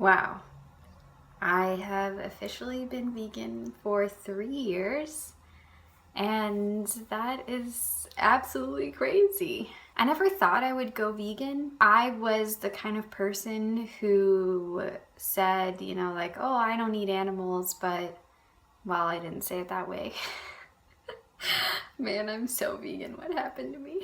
Wow. I have officially been vegan for 3 years, and that is absolutely crazy. I never thought I would go vegan. I was the kind of person who said, like, oh, I don't eat animals, but, well, I didn't say it that way. Man, I'm so vegan. What happened to me?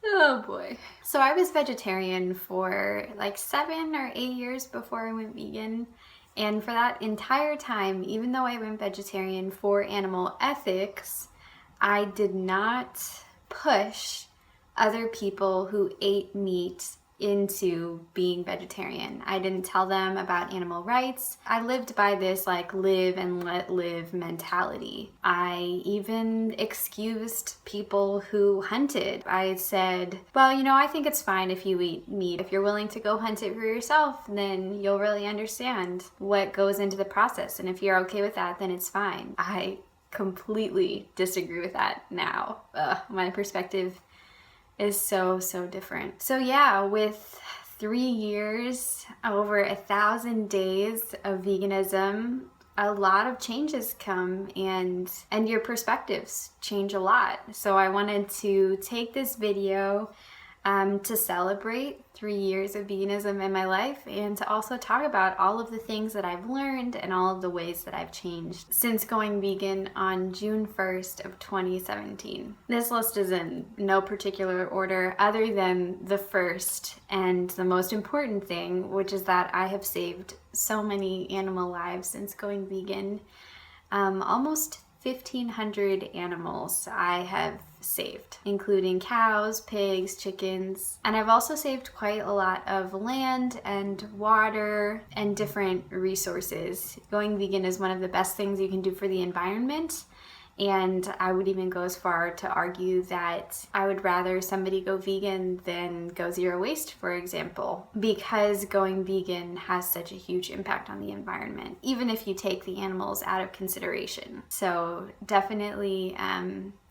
Oh boy. So I was vegetarian for like 7 or 8 years before I went vegan. And for that entire time, even though I went vegetarian for animal ethics, I did not push other people who ate meat into being vegetarian. I didn't tell them about animal rights. I lived by this like live and let live mentality. I even excused people who hunted. I said, well, I think it's fine if you eat meat. If you're willing to go hunt it for yourself, then you'll really understand what goes into the process. And if you're okay with that, then it's fine. I completely disagree with that now. My perspective is so different. So yeah, with 3 years, over 1,000 days of veganism, a lot of changes come and your perspectives change a lot. So I wanted to take this video to celebrate 3 years of veganism in my life, and to also talk about all of the things that I've learned and all of the ways that I've changed since going vegan on June 1st of 2017. This list is in no particular order other than the first and the most important thing, which is that I have saved so many animal lives since going vegan. Almost 1,500 animals I have saved, including cows, pigs, chickens, and I've also saved quite a lot of land and water and different resources. Going vegan is one of the best things you can do for the environment, and I would even go as far to argue that I would rather somebody go vegan than go zero waste, for example, because going vegan has such a huge impact on the environment, even if you take the animals out of consideration. So definitely,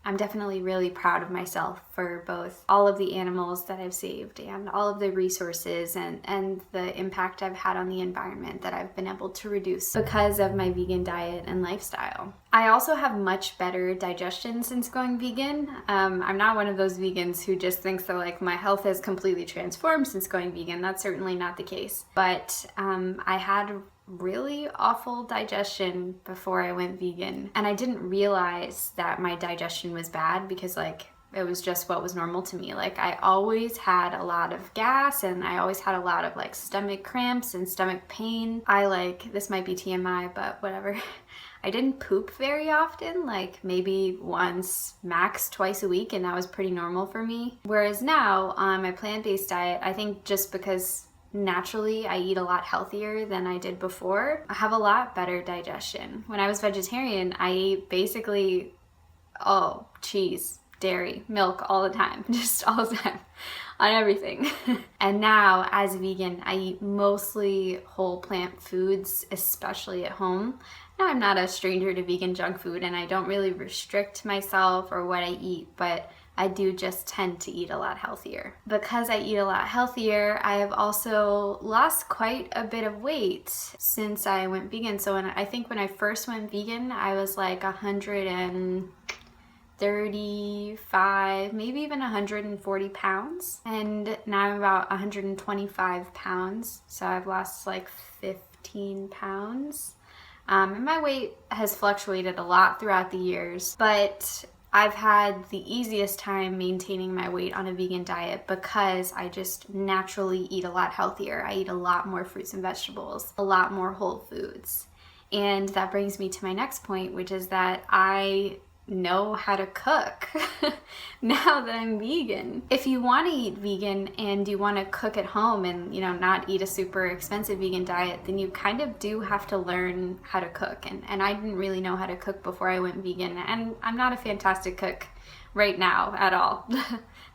I'm definitely really proud of myself for both all of the animals that I've saved and all of the resources and the impact I've had on the environment that I've been able to reduce because of my vegan diet and lifestyle. I also have much better digestion since going vegan. I'm not one of those vegans who just thinks that like my health has completely transformed since going vegan. That's certainly not the case. But I had really awful digestion before I went vegan, and I didn't realize that my digestion was bad because like it was just what was normal to me. Like I always had a lot of gas, and I always had a lot of like stomach cramps and stomach pain. This might be TMI, but whatever. I didn't poop very often, like maybe once, max twice a week, and that was pretty normal for me. Whereas now on my plant-based diet, I think just because naturally I eat a lot healthier than I did before, I have a lot better digestion. When I was vegetarian, I ate basically cheese, dairy, milk all the time, just all the time, on everything. And now as a vegan, I eat mostly whole plant foods, especially at home. Now I'm not a stranger to vegan junk food, and I don't really restrict myself or what I eat, but I do just tend to eat a lot healthier. Because I eat a lot healthier, I have also lost quite a bit of weight since I went vegan. So I think when I first went vegan, I was like 135, maybe even 140 pounds. And now I'm about 125 pounds. So I've lost like 15 pounds. And my weight has fluctuated a lot throughout the years, but I've had the easiest time maintaining my weight on a vegan diet because I just naturally eat a lot healthier. I eat a lot more fruits and vegetables, a lot more whole foods. And that brings me to my next point, which is that I know how to cook now that I'm vegan. If you want to eat vegan and you want to cook at home and not eat a super expensive vegan diet, then you kind of do have to learn how to cook, and I didn't really know how to cook before I went vegan, and I'm not a fantastic cook right now at all.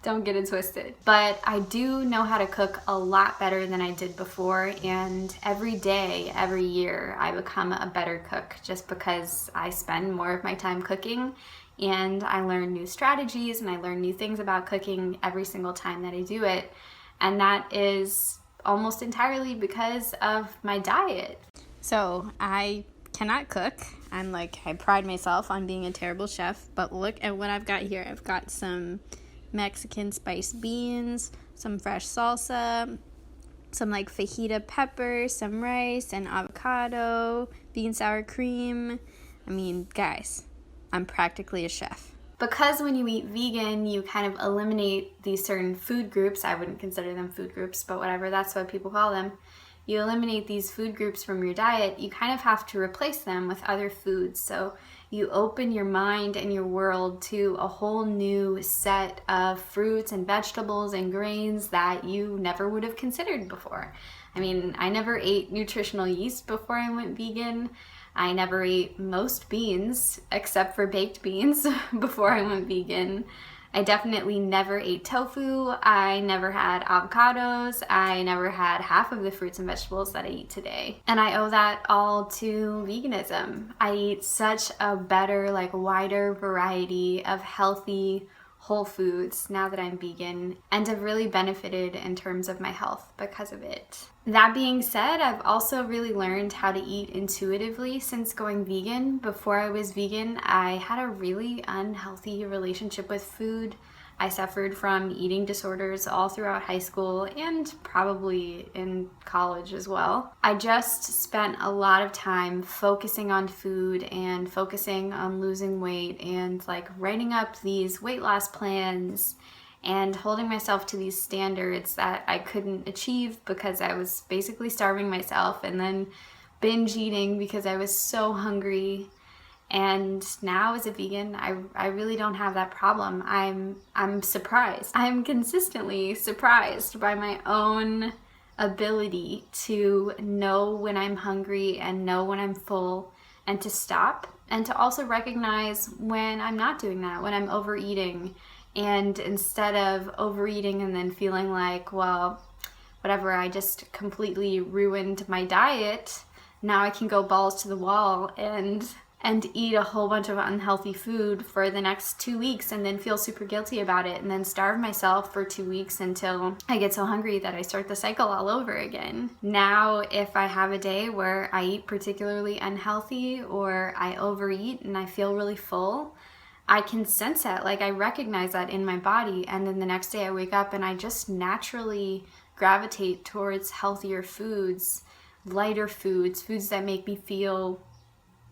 Don't get it twisted. But I do know how to cook a lot better than I did before, and every day, every year, I become a better cook just because I spend more of my time cooking, and I learn new strategies and I learn new things about cooking every single time that I do it. And that is almost entirely because of my diet. So I cannot cook. I pride myself on being a terrible chef, but look at what I've got here. I've got some Mexican spiced beans, some fresh salsa, some fajita peppers, some rice, and avocado, vegan sour cream. I mean, guys, I'm practically a chef. Because when you eat vegan, you kind of eliminate these certain food groups. I wouldn't consider them food groups, but whatever, that's what people call them. You eliminate these food groups from your diet, you kind of have to replace them with other foods. So you open your mind and your world to a whole new set of fruits and vegetables and grains that you never would have considered before. I mean, I never ate nutritional yeast before I went vegan. I never ate most beans except for baked beans before I went vegan. I definitely never ate tofu. I never had avocados. I never had half of the fruits and vegetables that I eat today. And I owe that all to veganism. I eat such a better, wider variety of healthy, whole foods now that I'm vegan, and have really benefited in terms of my health because of it. That being said, I've also really learned how to eat intuitively since going vegan. Before I was vegan, I had a really unhealthy relationship with food. I suffered from eating disorders all throughout high school and probably in college as well. I just spent a lot of time focusing on food and focusing on losing weight and writing up these weight loss plans and holding myself to these standards that I couldn't achieve because I was basically starving myself, and then binge eating because I was so hungry. And now as a vegan, I really don't have that problem. I'm surprised. I'm consistently surprised by my own ability to know when I'm hungry and know when I'm full and to stop, and to also recognize when I'm not doing that, when I'm overeating. And instead of overeating and then feeling like, well, whatever, I just completely ruined my diet, now I can go balls to the wall and eat a whole bunch of unhealthy food for the next 2 weeks and then feel super guilty about it and then starve myself for 2 weeks until I get so hungry that I start the cycle all over again. Now, if I have a day where I eat particularly unhealthy or I overeat and I feel really full, I can sense that, I recognize that in my body, and then the next day I wake up and I just naturally gravitate towards healthier foods, lighter foods, foods that make me feel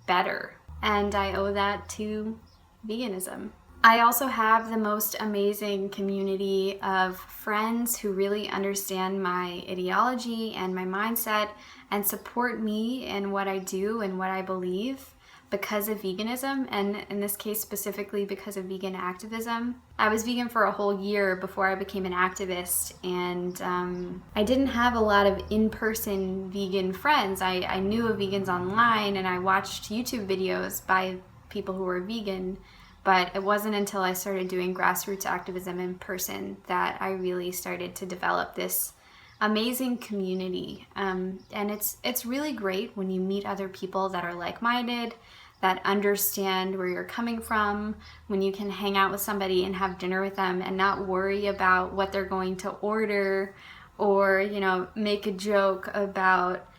better. And I owe that to veganism. I also have the most amazing community of friends who really understand my ideology and my mindset and support me in what I do and what I believe because of veganism, and in this case specifically because of vegan activism. I was vegan for a whole year before I became an activist, and I didn't have a lot of in-person vegan friends. I knew of vegans online and I watched YouTube videos by people who were vegan, but it wasn't until I started doing grassroots activism in person that I really started to develop this amazing community. And it's really great when you meet other people that are like-minded, that understand where you're coming from, when you can hang out with somebody and have dinner with them and not worry about what they're going to order, or make a joke about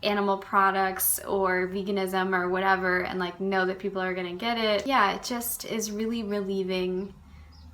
animal products or veganism or whatever, and know that people are gonna get it. Yeah, it just is really relieving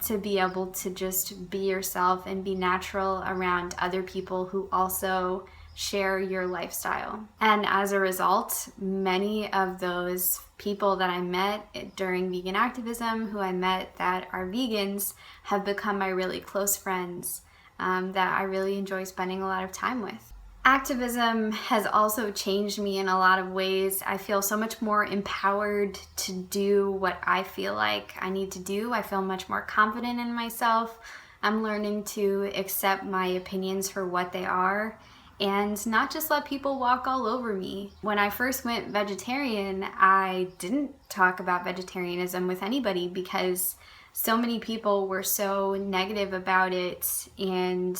to be able to just be yourself and be natural around other people who also share your lifestyle. And as a result, many of those people that I met during vegan activism, who I met that are vegans, have become my really close friends that I really enjoy spending a lot of time with. Activism has also changed me in a lot of ways. I feel so much more empowered to do what I feel like I need to do. I feel much more confident in myself. I'm learning to accept my opinions for what they are and not just let people walk all over me. When I first went vegetarian, I didn't talk about vegetarianism with anybody because so many people were so negative about it and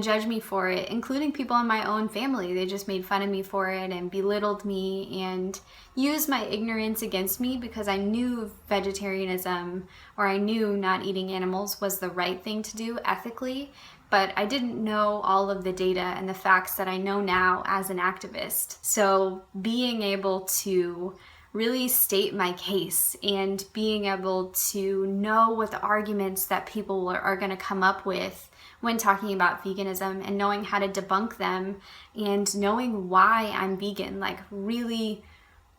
judged me for it, including people in my own family. They just made fun of me for it and belittled me and used my ignorance against me because I knew vegetarianism, or I knew not eating animals was the right thing to do ethically, but I didn't know all of the data and the facts that I know now as an activist. So being able to really state my case and being able to know what the arguments that people are going to come up with when talking about veganism, and knowing how to debunk them, and knowing why I'm vegan, like really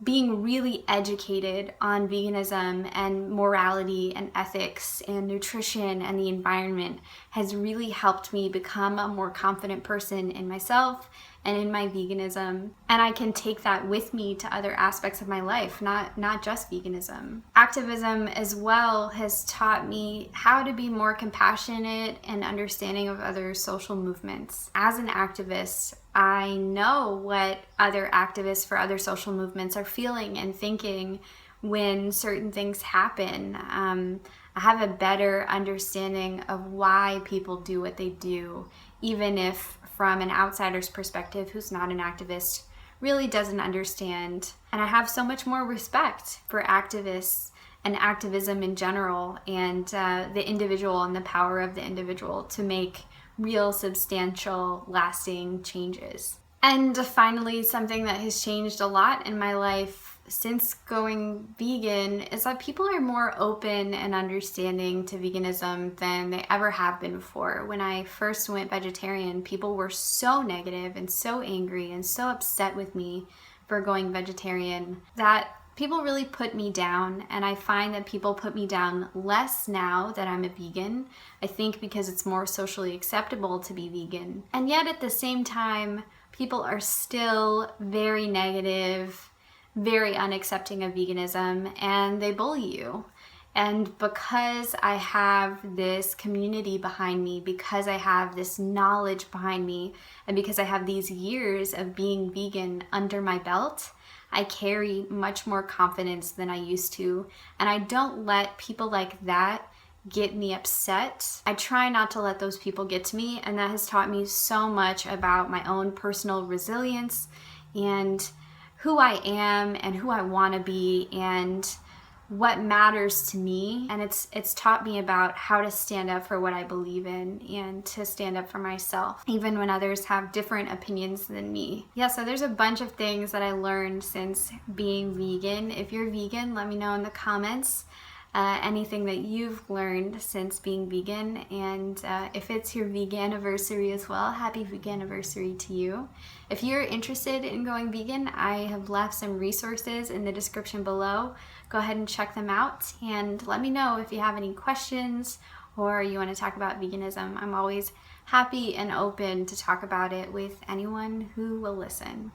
being really educated on veganism and morality and ethics and nutrition and the environment has really helped me become a more confident person in myself and in my veganism. And I can take that with me to other aspects of my life, not just veganism. Activism as well has taught me how to be more compassionate and understanding of other social movements. As an activist, I know what other activists for other social movements are feeling and thinking when certain things happen. I have a better understanding of why people do what they do, even if from an outsider's perspective who's not an activist really doesn't understand. And I have so much more respect for activists and activism in general, and the individual and the power of the individual to make real, substantial, lasting changes. And finally, something that has changed a lot in my life since going vegan is that people are more open and understanding to veganism than they ever have been before. When I first went vegetarian, people were so negative and so angry and so upset with me for going vegetarian that people really put me down, and I find that people put me down less now that I'm a vegan. I think because it's more socially acceptable to be vegan. And yet at the same time, people are still very negative, very unaccepting of veganism, and they bully you. And because I have this community behind me, because I have this knowledge behind me, and because I have these years of being vegan under my belt, I carry much more confidence than I used to, and I don't let people like that get me upset. I try not to let those people get to me, and that has taught me so much about my own personal resilience and who I am and who I want to be and what matters to me. And it's taught me about how to stand up for what I believe in and to stand up for myself, even when others have different opinions than me. Yeah, so there's a bunch of things that I learned since being vegan. If you're vegan, let me know in the comments anything that you've learned since being vegan, and if it's your veganiversary as well, happy veganiversary to you. If you're interested in going vegan, I have left some resources in the description below. Go ahead and check them out, and let me know if you have any questions or you want to talk about veganism. I'm always happy and open to talk about it with anyone who will listen.